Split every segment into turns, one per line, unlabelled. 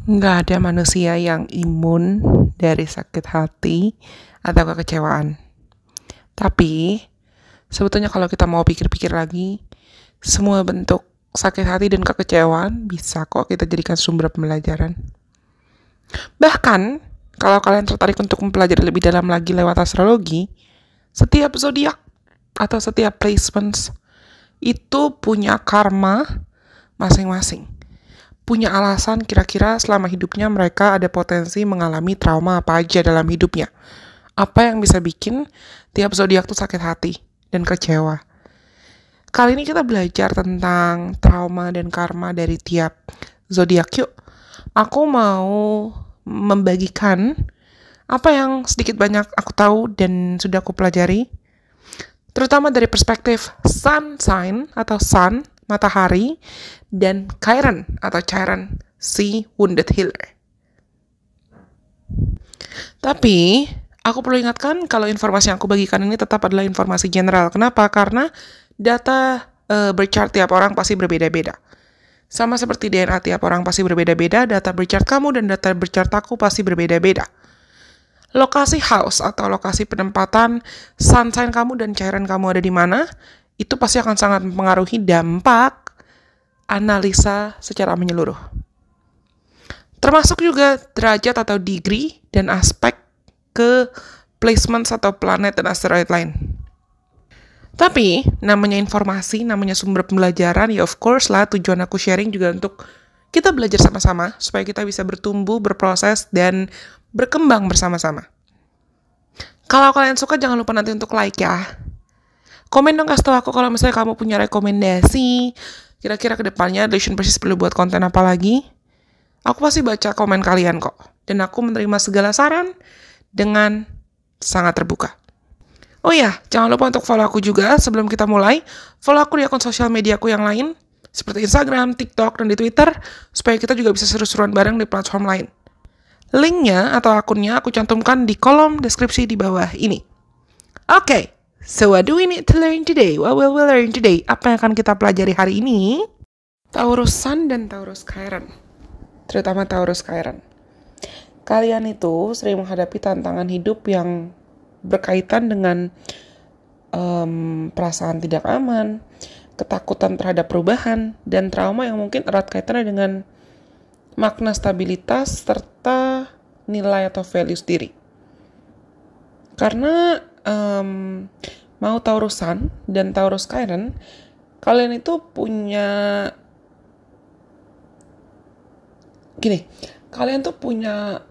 Nggak ada manusia yang imun dari sakit hati atau kekecewaan. Tapi, sebetulnya kalau kita mau pikir-pikir lagi, semua bentuk sakit hati dan kekecewaan bisa kok kita jadikan sumber pembelajaran. Bahkan, kalau kalian tertarik untuk mempelajari lebih dalam lagi lewat astrologi, setiap zodiak atau setiap placements itu punya karma masing-masing. Punya alasan kira-kira selama hidupnya mereka ada potensi mengalami trauma apa aja dalam hidupnya. Apa yang bisa bikin tiap zodiak tuh sakit hati dan kecewa. Kali ini kita belajar tentang trauma dan karma dari tiap zodiak. Yuk, aku mau membagikan apa yang sedikit banyak aku tahu dan sudah aku pelajari, terutama dari perspektif sun sign atau sun, matahari, dan Chiron atau Chiron, si wounded healer. Tapi, aku perlu ingatkan kalau informasi yang aku bagikan ini tetap adalah informasi general. Kenapa? Karena data birth chart tiap orang pasti berbeda-beda. Sama seperti DNA tiap orang pasti berbeda-beda, data birth chart kamu dan data birth chart aku pasti berbeda-beda. Lokasi house atau lokasi penempatan sun sign kamu dan Chiron kamu ada di mana, itu pasti akan sangat mempengaruhi dampak analisa secara menyeluruh. Termasuk juga derajat atau degree dan aspek ke placements atau planet dan asteroid lain. Tapi, namanya informasi, namanya sumber pembelajaran, ya of course lah tujuan aku sharing juga untuk kita belajar sama-sama, supaya kita bisa bertumbuh, berproses, dan berkembang bersama-sama. Kalau kalian suka, jangan lupa nanti untuk like ya. Komen dong, kasih tau aku kalau misalnya kamu punya rekomendasi, kira-kira kedepannya Delusion Persis perlu buat konten apa lagi. Aku pasti baca komen kalian kok. Dan aku menerima segala saran dengan sangat terbuka. Oh ya, jangan lupa untuk follow aku juga sebelum kita mulai. Follow aku di akun sosial media aku yang lain, seperti Instagram, TikTok, dan di Twitter, supaya kita juga bisa seru-seruan bareng di platform lain. Linknya atau akunnya aku cantumkan di kolom deskripsi di bawah ini. Oke. So what do we need to learn today? What will we learn today? Apa yang akan kita pelajari hari ini? Taurus Sun dan Taurus Chiron. Terutama Taurus Chiron. Kalian itu sering menghadapi tantangan hidup yang berkaitan dengan perasaan tidak aman, ketakutan terhadap perubahan, dan trauma yang mungkin erat kaitannya dengan makna stabilitas serta nilai atau values diri. Karena mau Taurus Sun dan Taurus Chiron, kalian itu punya kalian tuh punya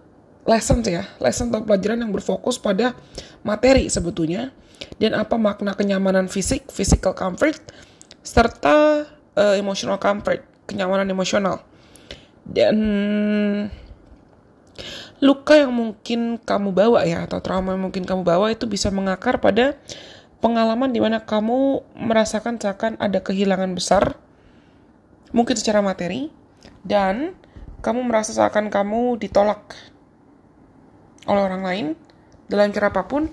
lesson atau pelajaran yang berfokus pada materi sebetulnya, dan apa makna kenyamanan fisik, physical comfort, serta emotional comfort, kenyamanan emosional. Dan luka yang mungkin kamu bawa ya, atau trauma yang mungkin kamu bawa itu bisa mengakar pada pengalaman di mana kamu merasakan seakan ada kehilangan besar, mungkin secara materi, dan kamu merasa seakan kamu ditolak oleh orang lain dalam cara apapun,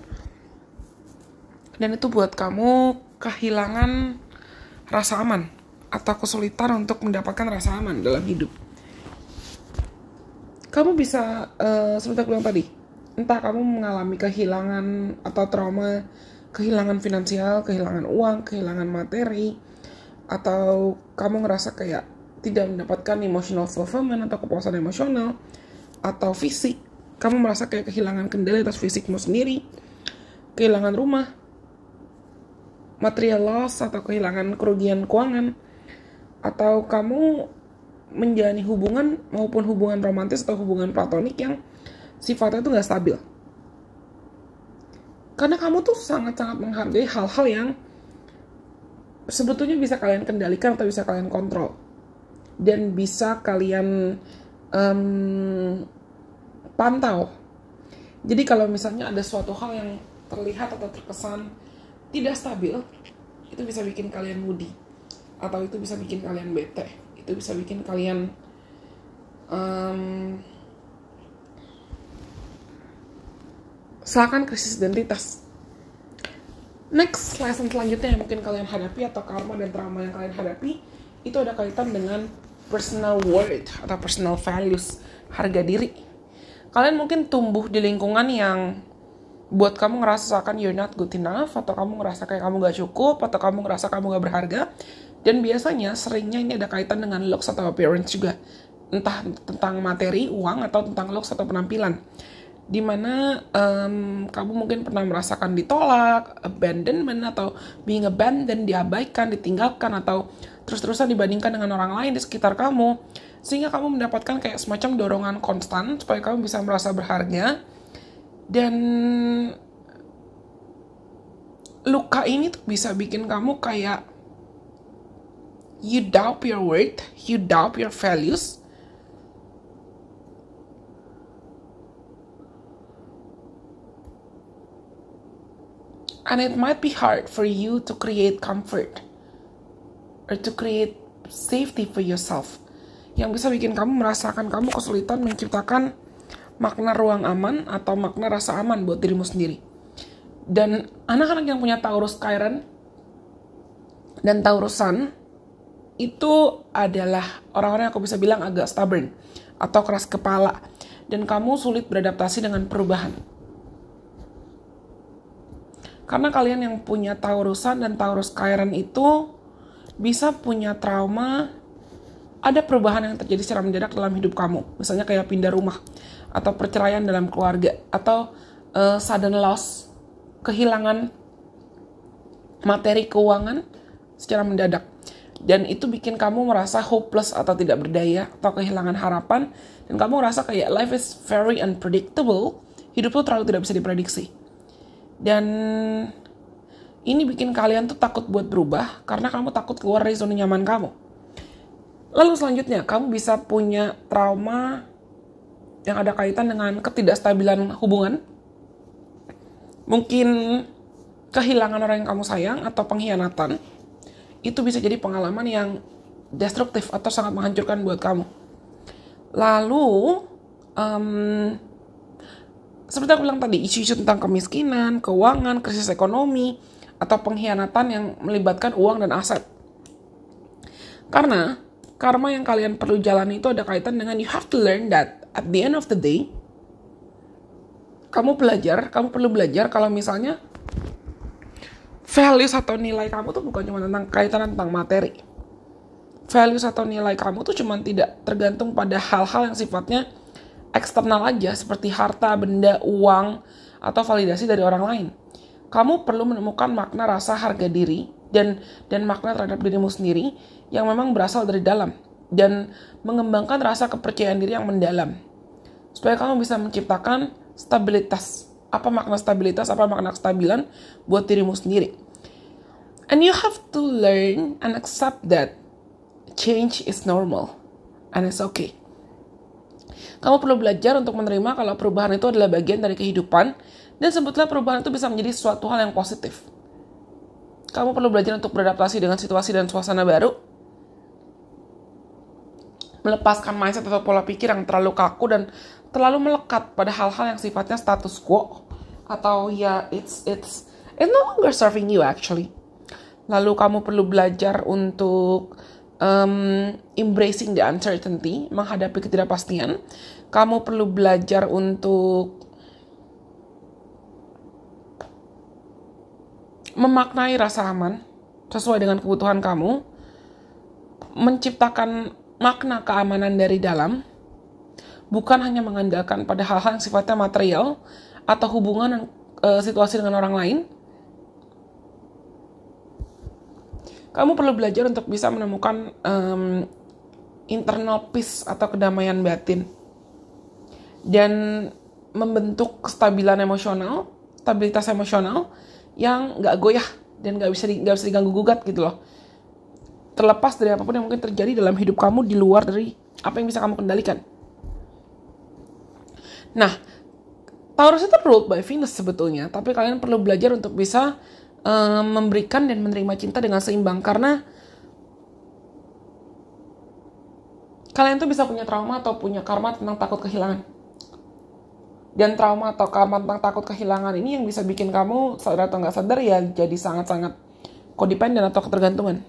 dan itu buat kamu kehilangan rasa aman atau kesulitan untuk mendapatkan rasa aman dalam hidup. Kamu bisa, seperti aku bilang tadi, entah kamu mengalami kehilangan atau trauma, kehilangan finansial, kehilangan uang, kehilangan materi, atau kamu ngerasa kayak tidak mendapatkan emotional fulfillment atau kepuasan emosional, atau fisik, kamu merasa kayak kehilangan kendali atas fisikmu sendiri, kehilangan rumah, material loss, atau kehilangan kerugian keuangan, atau kamu menjalani hubungan maupun hubungan romantis atau hubungan platonik yang sifatnya itu gak stabil. Karena kamu tuh sangat-sangat menghargai hal-hal yang sebetulnya bisa kalian kendalikan atau bisa kalian kontrol. Dan bisa kalian pantau. Jadi kalau misalnya ada suatu hal yang terlihat atau terkesan tidak stabil, itu bisa bikin kalian moody. Atau itu bisa bikin kalian bete. Itu bisa bikin kalian seakan krisis identitas. Next, lesson selanjutnya yang mungkin kalian hadapi atau karma dan trauma yang kalian hadapi, itu ada kaitan dengan personal worth atau personal values, harga diri. Kalian mungkin tumbuh di lingkungan yang buat kamu ngerasa seakan you're not good enough, atau kamu ngerasa kayak kamu gak cukup, atau kamu ngerasa kamu gak berharga. Dan biasanya seringnya ini ada kaitan dengan looks atau appearance juga. Entah tentang materi, uang, atau tentang looks atau penampilan. Dimana kamu mungkin pernah merasakan ditolak, abandonment, atau being abandoned, diabaikan, ditinggalkan, atau terus-terusan dibandingkan dengan orang lain di sekitar kamu. Sehingga kamu mendapatkan kayak semacam dorongan konstan supaya kamu bisa merasa berharga. Dan luka ini tuh bisa bikin kamu kayak you doubt your worth, you doubt your values. And it might be hard for you to create comfort or to create safety for yourself. Yang bisa bikin kamu merasakan kamu kesulitan menciptakan makna ruang aman atau makna rasa aman buat dirimu sendiri. Dan anak-anak yang punya Taurus Chiron dan Taurus Sun itu adalah orang-orang yang aku bisa bilang agak stubborn atau keras kepala. Dan kamu sulit beradaptasi dengan perubahan. Karena kalian yang punya Taurus Sun dan Taurus Chiron itu bisa punya trauma, ada perubahan yang terjadi secara mendadak dalam hidup kamu. Misalnya kayak pindah rumah, atau perceraian dalam keluarga, atau sudden loss, kehilangan materi keuangan secara mendadak. Dan itu bikin kamu merasa hopeless atau tidak berdaya, atau kehilangan harapan. Dan kamu merasa kayak life is very unpredictable, hidup tuh terlalu tidak bisa diprediksi. Dan ini bikin kalian tuh takut buat berubah karena kamu takut keluar dari zona nyaman kamu. Lalu selanjutnya, kamu bisa punya trauma yang ada kaitan dengan ketidakstabilan hubungan. Mungkin kehilangan orang yang kamu sayang atau pengkhianatan. Itu bisa jadi pengalaman yang destruktif atau sangat menghancurkan buat kamu. Lalu, seperti aku bilang tadi, isu-isu tentang kemiskinan, keuangan, krisis ekonomi, atau pengkhianatan yang melibatkan uang dan aset. Karena karma yang kalian perlu jalani itu ada kaitan dengan you have to learn that at the end of the day, kamu perlu belajar kalau misalnya values atau nilai kamu tuh bukan cuma tentang kaitan tentang materi. Values atau nilai kamu tuh cuma tidak tergantung pada hal-hal yang sifatnya eksternal aja, seperti harta, benda, uang, atau validasi dari orang lain. Kamu perlu menemukan makna rasa harga diri dan makna terhadap dirimu sendiri yang memang berasal dari dalam, dan mengembangkan rasa kepercayaan diri yang mendalam supaya kamu bisa menciptakan stabilitas. Apa makna stabilitas, apa makna kestabilan buat dirimu sendiri. And you have to learn and accept that change is normal and it's okay. Kamu perlu belajar untuk menerima kalau perubahan itu adalah bagian dari kehidupan, dan sebetulnya perubahan itu bisa menjadi suatu hal yang positif. Kamu perlu belajar untuk beradaptasi dengan situasi dan suasana baru, melepaskan mindset atau pola pikir yang terlalu kaku dan terlalu melekat pada hal-hal yang sifatnya status quo, atau ya it's no longer serving you actually. Lalu kamu perlu belajar untuk embracing the uncertainty, menghadapi ketidakpastian. Kamu perlu belajar untuk memaknai rasa aman sesuai dengan kebutuhan kamu, menciptakan makna keamanan dari dalam, bukan hanya mengandalkan pada hal-hal yang sifatnya material atau hubungan situasi dengan orang lain. Kamu perlu belajar untuk bisa menemukan internal peace atau kedamaian batin, dan membentuk kestabilan emosional, stabilitas emosional yang nggak goyah dan nggak bisa diganggu gugat gitu loh. Terlepas dari apapun yang mungkin terjadi dalam hidup kamu di luar dari apa yang bisa kamu kendalikan. Nah, Taurus itu ruled by Venus sebetulnya, tapi kalian perlu belajar untuk bisa memberikan dan menerima cinta dengan seimbang, karena kalian tuh bisa punya trauma atau punya karma tentang takut kehilangan. Dan trauma atau karma tentang takut kehilangan ini yang bisa bikin kamu sadar atau nggak sadar ya jadi sangat-sangat codependent atau ketergantungan.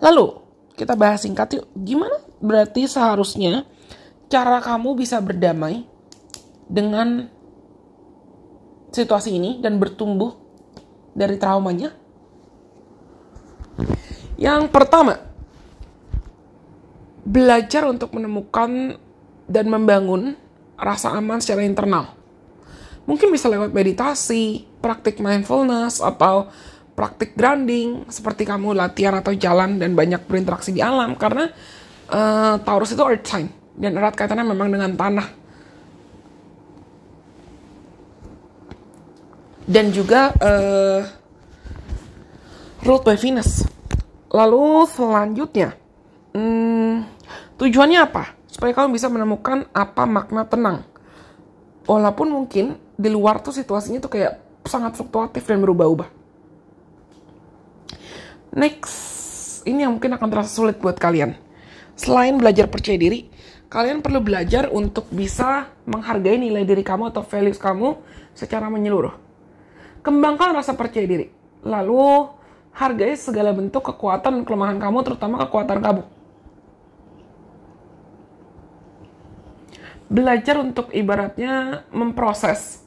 Lalu, kita bahas singkat yuk. Gimana berarti seharusnya cara kamu bisa berdamai dengan situasi ini dan bertumbuh dari traumanya? Yang pertama, belajar untuk menemukan dan membangun rasa aman secara internal. Mungkin bisa lewat meditasi, praktik mindfulness, atau praktik grounding, seperti kamu latihan atau jalan dan banyak berinteraksi di alam. Karena Taurus itu earth sign, dan erat kaitannya memang dengan tanah. Dan juga ruled by Venus. Lalu selanjutnya, tujuannya apa? Supaya kamu bisa menemukan apa makna tenang. Walaupun mungkin di luar tuh situasinya tuh kayak sangat fluktuatif dan berubah-ubah. Next, ini yang mungkin akan terasa sulit buat kalian. Selain belajar percaya diri, kalian perlu belajar untuk bisa menghargai nilai diri kamu atau values kamu secara menyeluruh. Kembangkan rasa percaya diri. Lalu, hargai segala bentuk kekuatan dan kelemahan kamu, terutama kekuatan kamu. Belajar untuk ibaratnya memproses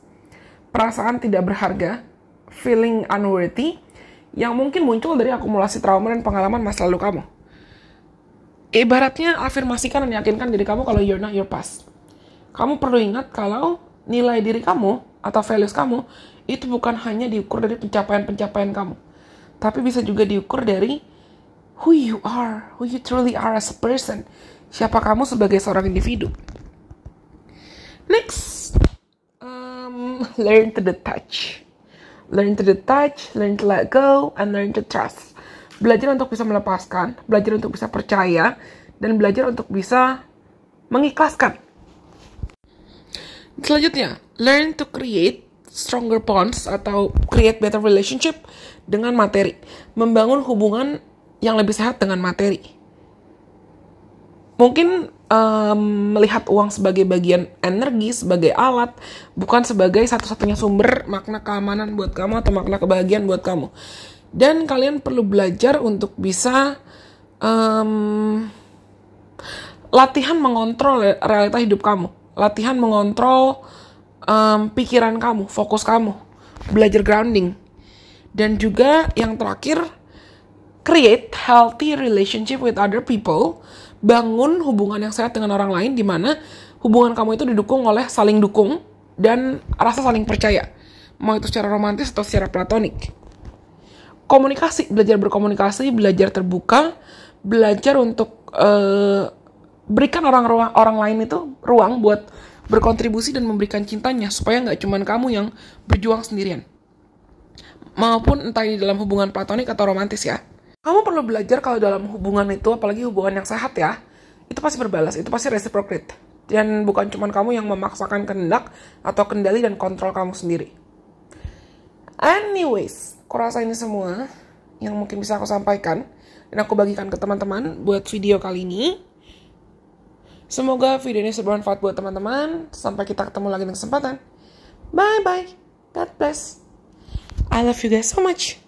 perasaan tidak berharga, feeling unworthy, yang mungkin muncul dari akumulasi trauma dan pengalaman masa lalu kamu. Ibaratnya afirmasikan dan yakinkan diri kamu kalau you're not your past. Kamu perlu ingat kalau nilai diri kamu atau values kamu itu bukan hanya diukur dari pencapaian-pencapaian kamu, tapi bisa juga diukur dari who you truly are as a person. Siapa kamu sebagai seorang individu. Next, learn to detach. Learn to detach, learn to let go, and learn to trust. Belajar untuk bisa melepaskan, belajar untuk bisa percaya, dan belajar untuk bisa mengikhlaskan. Selanjutnya, learn to create stronger bonds atau create better relationship dengan materi. Membangun hubungan yang lebih sehat dengan materi. Mungkin melihat uang sebagai bagian energi, sebagai alat, bukan sebagai satu-satunya sumber makna keamanan buat kamu atau makna kebahagiaan buat kamu. Dan kalian perlu belajar untuk bisa latihan mengontrol realita hidup kamu. Latihan mengontrol pikiran kamu, fokus kamu. Belajar grounding. Dan juga yang terakhir, create healthy relationship with other people. Bangun hubungan yang sehat dengan orang lain, di mana hubungan kamu itu didukung oleh saling dukung dan rasa saling percaya. Mau itu secara romantis atau secara platonik. Komunikasi, belajar berkomunikasi, belajar terbuka, belajar untuk berikan orang lain itu ruang buat berkontribusi dan memberikan cintanya, supaya nggak cuma kamu yang berjuang sendirian. Maupun entah ini dalam hubungan platonik atau romantis ya. Kamu perlu belajar kalau dalam hubungan itu, apalagi hubungan yang sehat ya, itu pasti berbalas, itu pasti reciprocate. Dan bukan cuma kamu yang memaksakan kehendak atau kendali dan kontrol kamu sendiri. Anyways, aku rasa ini semua yang mungkin bisa aku sampaikan dan aku bagikan ke teman-teman buat video kali ini. Semoga video ini bermanfaat buat teman-teman. Sampai kita ketemu lagi di kesempatan. Bye-bye. God bless. I love you guys so much.